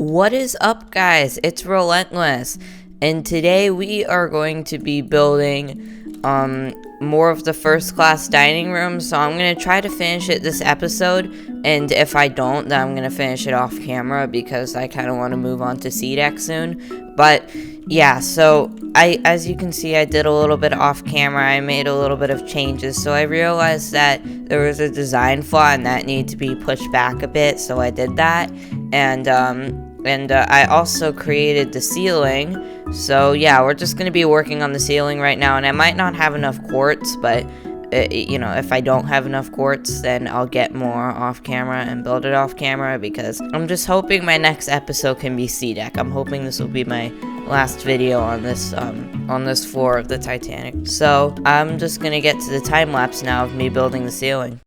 What is up, guys? It's Relentless, and today we are going to be building more of the first class dining room. So I'm gonna try to finish it this episode, and if I don't, then I'm gonna finish it off camera because I kind of want to move on to C deck soon. But yeah, so as you can see, I did a little bit off camera. I made a little bit of changes, so I realized that there was a design flaw and that needed to be pushed back a bit, so I did that. And I also created the ceiling. So yeah, we're just going to be working on the ceiling right now, and I might not have enough quartz, but if I don't have enough quartz, then I'll get more off camera and build it off camera, because I'm just hoping my next episode can be C deck. I'm hoping this will be my last video on this floor of the Titanic. So I'm just going to get to the time lapse now of me building the ceiling.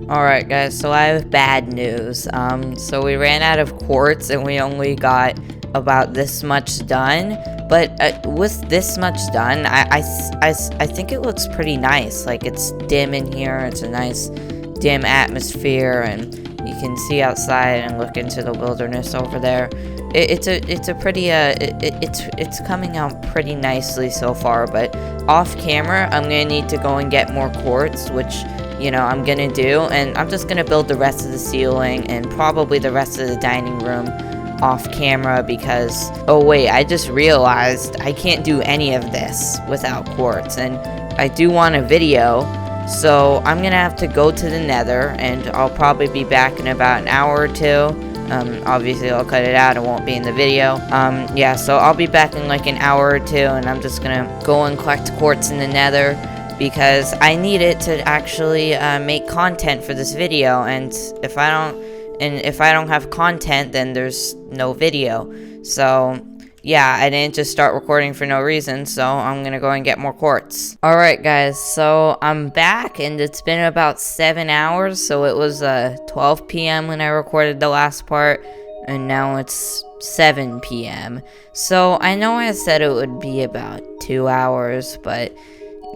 Alright guys, so I have bad news. So we ran out of quartz and we only got about this much done. But with this much done, I think it looks pretty nice. Like, it's dim in here, it's a nice dim atmosphere, and you can see outside and look into the wilderness over there. It's coming out pretty nicely so far, but off camera, I'm gonna need to go and get more quartz, which, you know, I'm gonna do, and I'm just gonna build the rest of the ceiling and probably the rest of the dining room off camera, because, oh wait, I just realized I can't do any of this without quartz, and I do want a video, so I'm gonna have to go to the nether, and I'll probably be back in about an hour or two. Obviously I'll cut it out, it won't be in the video. Yeah, so I'll be back in like an hour or two, and I'm just gonna go and collect quartz in the nether, because I need it to actually make content for this video, and if I don't have content, then there's no video. So yeah, I didn't just start recording for no reason, so I'm gonna go and get more quartz. Alright guys, so I'm back, and it's been about 7 hours, so it was 12 p.m. when I recorded the last part, and now it's 7 p.m. So I know I said it would be about 2 hours, but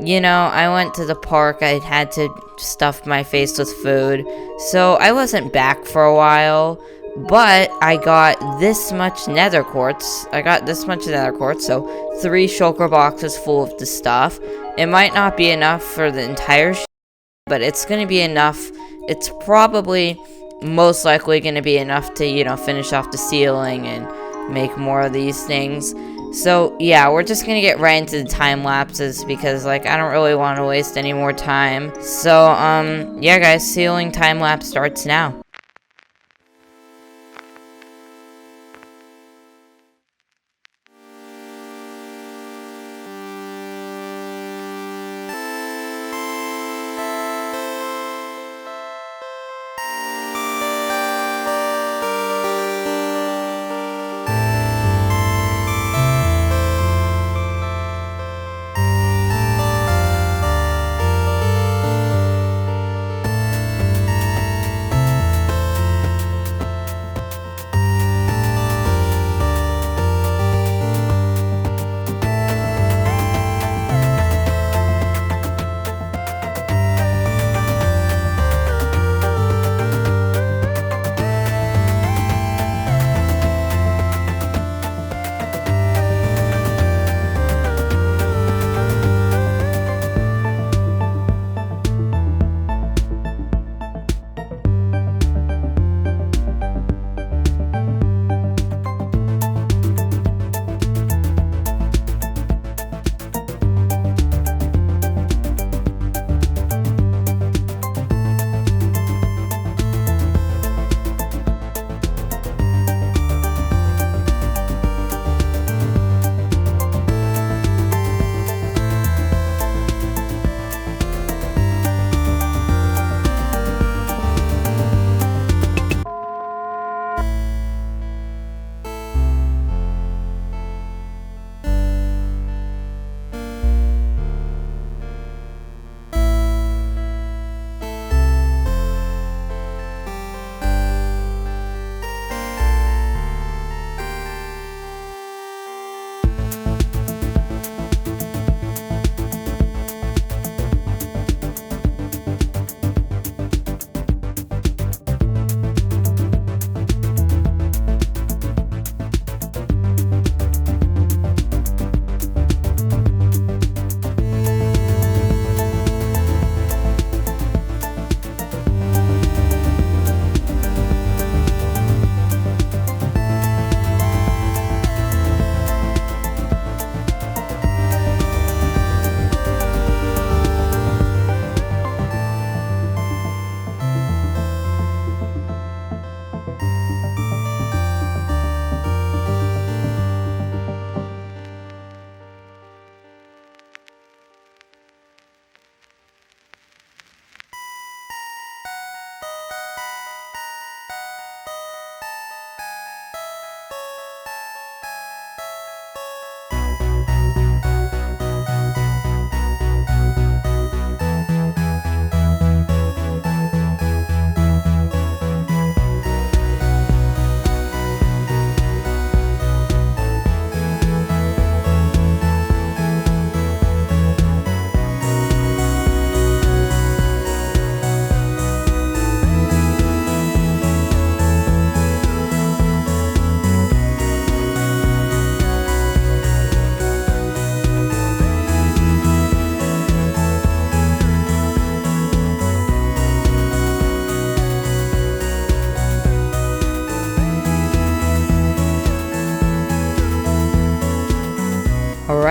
you know, I went to the park, I had to stuff my face with food, so I wasn't back for a while, but I got this much nether quartz. So 3 shulker boxes full of the stuff. It might not be enough for the entire but it's gonna be enough. It's probably most likely gonna be enough to, you know, finish off the ceiling and make more of these things. So yeah, we're just gonna get right into the time lapses, because like I don't really want to waste any more time. So yeah guys, ceiling time lapse starts now.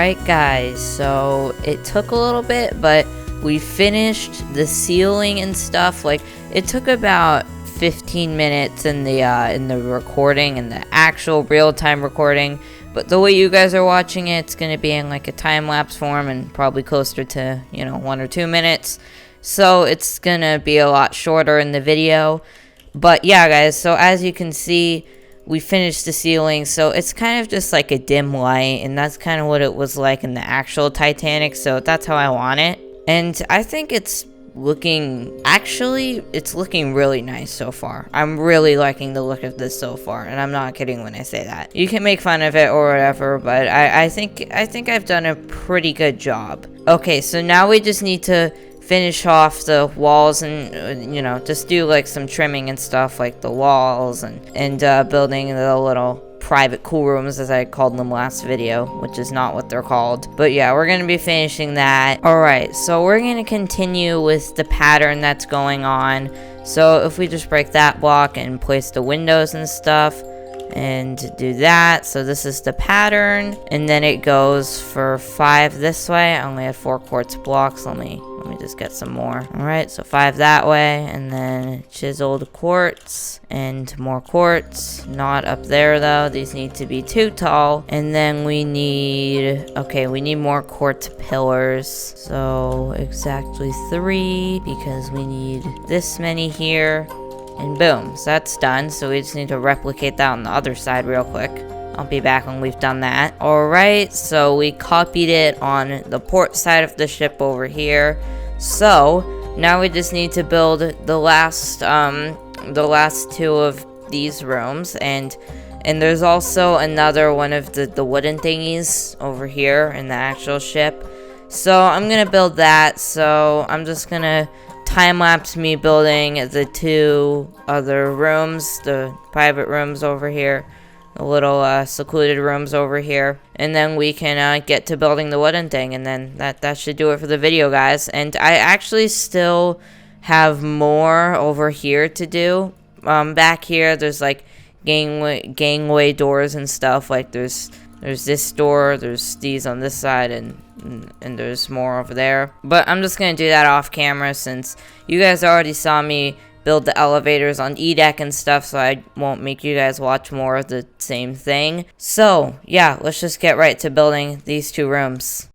Alright guys, so it took a little bit, but we finished the ceiling and stuff. Like, it took about 15 minutes in the recording, and the actual real-time recording, but the way you guys are watching it, it's gonna be in like a time-lapse form and probably closer to, you know, 1 or 2 minutes, so it's gonna be a lot shorter in the video. But yeah guys, so as you can see, we finished the ceiling, so it's kind of just like a dim light, and that's kind of what it was like in the actual Titanic, so that's how I want it. And I think it's looking really nice so far. I'm really liking the look of this so far, and I'm not kidding when I say that. You can make fun of it or whatever, but I think I've done a pretty good job. Okay, so now we just need to finish off the walls and, you know, just do like some trimming and stuff, like the walls and building the little private cool rooms, as I called them last video, which is not what they're called. But yeah, we're gonna be finishing that. Alright, so we're gonna continue with the pattern that's going on. So if we just break that block and place the windows and stuff and do that, so this is the pattern, and then it goes for 5 this way. I only have 4 quartz blocks. Let me just get some more. Alright, so 5 that way, and then chiseled quartz and more quartz. Not up there though, these need to be too tall. And then we need more quartz pillars, so exactly 3, because we need this many here. And boom, so that's done. So we just need to replicate that on the other side real quick. I'll be back when we've done that. Alright, so we copied it on the port side of the ship over here. So now we just need to build the last 2 of these rooms, and there's also another one of the wooden thingies over here in the actual ship. So I'm gonna build that. So I'm just gonna time-lapse me building the 2 other rooms, the private rooms over here, the little secluded rooms over here, and then we can get to building the wooden thing, and then that should do it for the video, guys. And I actually still have more over here to do. Back here there's like gangway doors and stuff. Like there's this door, there's these on this side, and there's more over there. But I'm just gonna do that off camera, since you guys already saw me build the elevators on E-deck and stuff, so I won't make you guys watch more of the same thing. So yeah, let's just get right to building these 2 rooms.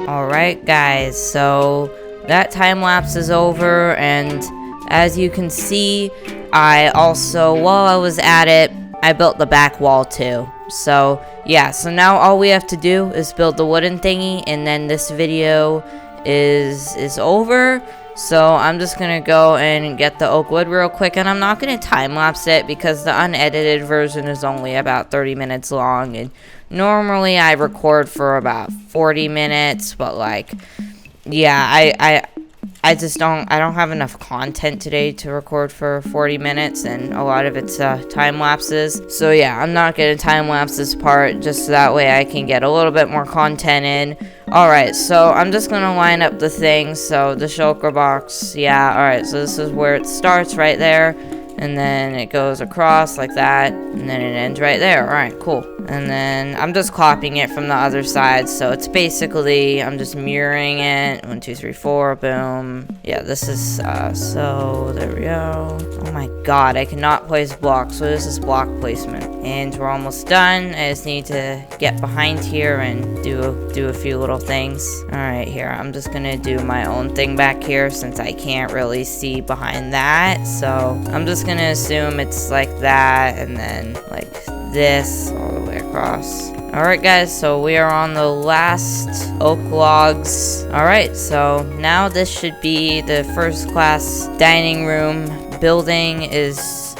Alright guys, so that time lapse is over, and as you can see, I also, while I was at it, I built the back wall too. So yeah, so now all we have to do is build the wooden thingy, and then this video is over. So I'm just gonna go and get the oak wood real quick, and I'm not gonna time lapse it because the unedited version is only about 30 minutes long, and normally I record for about 40 minutes, but like, yeah, I don't have enough content today to record for 40 minutes, and a lot of it's time lapses. So yeah, I'm not gonna time lapse this part, just so that way I can get a little bit more content in. Alright, so I'm just gonna line up the things. So the shulker box, yeah, alright, so this is where it starts right there. And then it goes across like that, and then it ends right there. Alright, cool. And then I'm just copying it from the other side, so it's basically, I'm just mirroring it. 1, 2, 3, 4, boom. Yeah, this is, so there we go. Oh my god, I cannot place blocks, so this is block placement. And we're almost done. I just need to get behind here and do a few little things. Alright, here, I'm just gonna do my own thing back here since I can't really see behind that. So I'm just gonna assume it's like that, and then like this all the way across. Alright guys, so we are on the last oak logs. Alright, so now this should be the first class dining room. Building is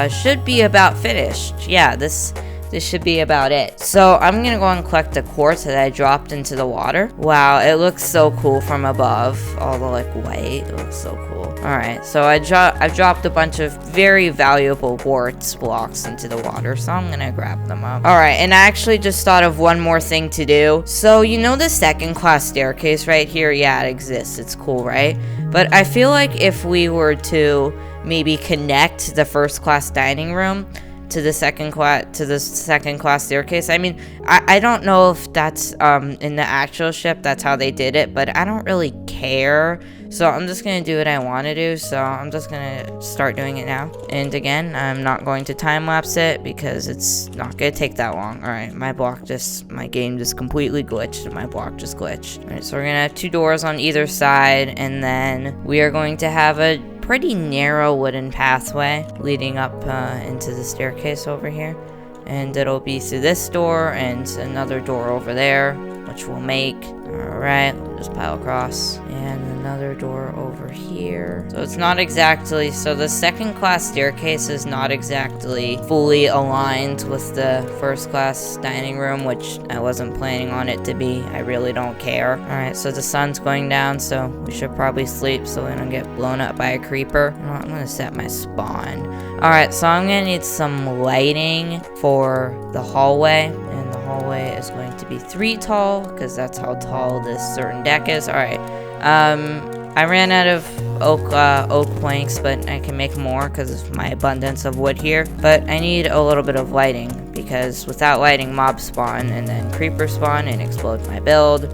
should be about finished. Yeah, this should be about it. So I'm gonna go and collect the quartz that I dropped into the water. Wow, it looks so cool from above. All the like white, it looks so cool. Alright, so I've dropped a bunch of very valuable quartz blocks into the water, so I'm gonna grab them up. Alright, and I actually just thought of one more thing to do. So you know the second class staircase right here? Yeah, it exists. It's cool, right? But I feel like if we were to maybe connect the first class dining room to the second class staircase. I mean, I don't know if that's in the actual ship that's how they did it, but I don't really care. So I'm just gonna do what I want to do. So I'm just gonna start doing it now. And again, I'm not going to time lapse it because it's not gonna take that long. All right, my game just completely glitched, and my block just glitched. All right, so we're gonna have 2 doors on either side, and then we are going to have a pretty narrow wooden pathway leading up into the staircase over here, and it'll be through this door and another door over there, which we'll make. Alright, we'll just pile across, and another door over here. So it's not exactly, so the second class staircase is not exactly fully aligned with the first class dining room, which I wasn't planning on it to be. I really don't care. Alright, so the sun's going down, so we should probably sleep so we don't get blown up by a creeper. You know what, I'm gonna set my spawn. Alright, so I'm gonna need some lighting for the hallway. Hallway is going to be 3 tall because that's how tall this certain deck is. Alright, I ran out of oak planks, but I can make more because of my abundance of wood here. But I need a little bit of lighting because without lighting, mobs spawn and then creepers spawn and explode my build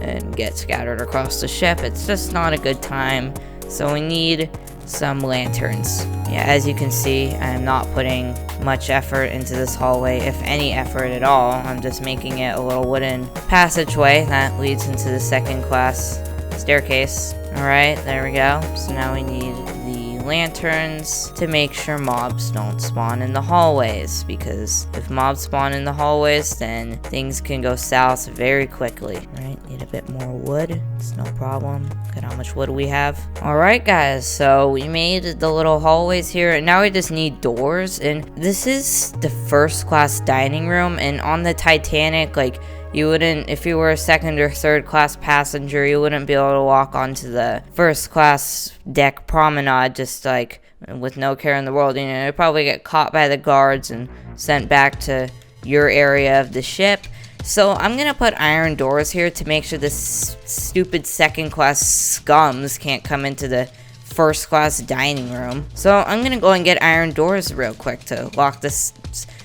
and get scattered across the ship. It's just not a good time. So we need some lanterns. Yeah, as you can see, I'm not putting much effort into this hallway, if any effort at all. I'm just making it a little wooden passageway that leads into the second class staircase. Alright, there we go. So now we need the lanterns to make sure mobs don't spawn in the hallways, because if mobs spawn in the hallways, then things can go south very quickly. Alright, need a bit more wood. It's no problem. Look at how much wood we have. Alright guys, so we made the little hallways here, and now we just need doors. And this is the first class dining room, and on the Titanic, like, you wouldn't, if you were a second or third class passenger, you wouldn't be able to walk onto the first class deck promenade just like with no care in the world. You know, you'd probably get caught by the guards and sent back to your area of the ship. So I'm gonna put iron doors here to make sure this stupid second class scums can't come into the first class dining room. So I'm gonna go and get iron doors real quick to lock this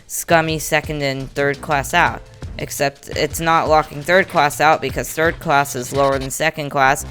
scummy second and third class out. Except it's not locking third class out because third class is lower than second class,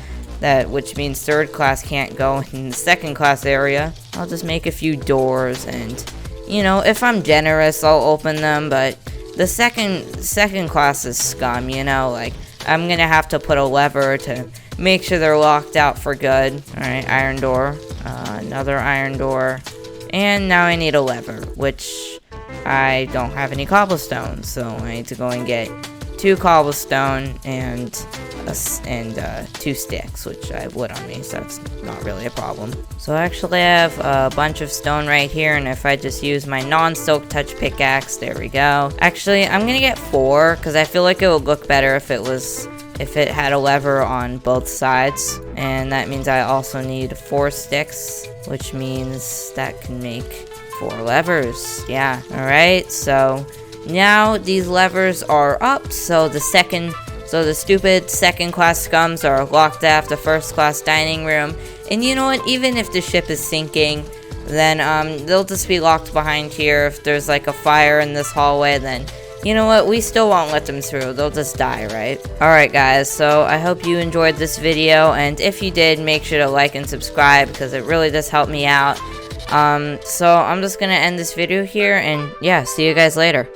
which means third class can't go in the second class area. I'll just make a few doors, and you know, if I'm generous, I'll open them, but the second class is scum, you know, like I'm gonna have to put a lever to make sure they're locked out for good. Alright, iron door, another iron door, and now I need a lever, which I don't have any cobblestone, so I need to go and get 2 cobblestone and 2 sticks, which I have wood on me, so that's not really a problem. So actually I have a bunch of stone right here, and if I just use my non-silk touch pickaxe, there we go. Actually, I'm gonna get 4, because I feel like it would look better if it had a lever on both sides, and that means I also need 4 sticks, which means that can make 4 levers. Yeah, alright, so now these levers are up, so the stupid second class scums are locked out of the first class dining room. And you know what, even if the ship is sinking, then they'll just be locked behind here. If there's like a fire in this hallway, then you know what, we still won't let them through. They'll just die, right? Alright guys, so I hope you enjoyed this video, and if you did, make sure to like and subscribe because it really does help me out. So I'm just gonna end this video here, and yeah, see you guys later.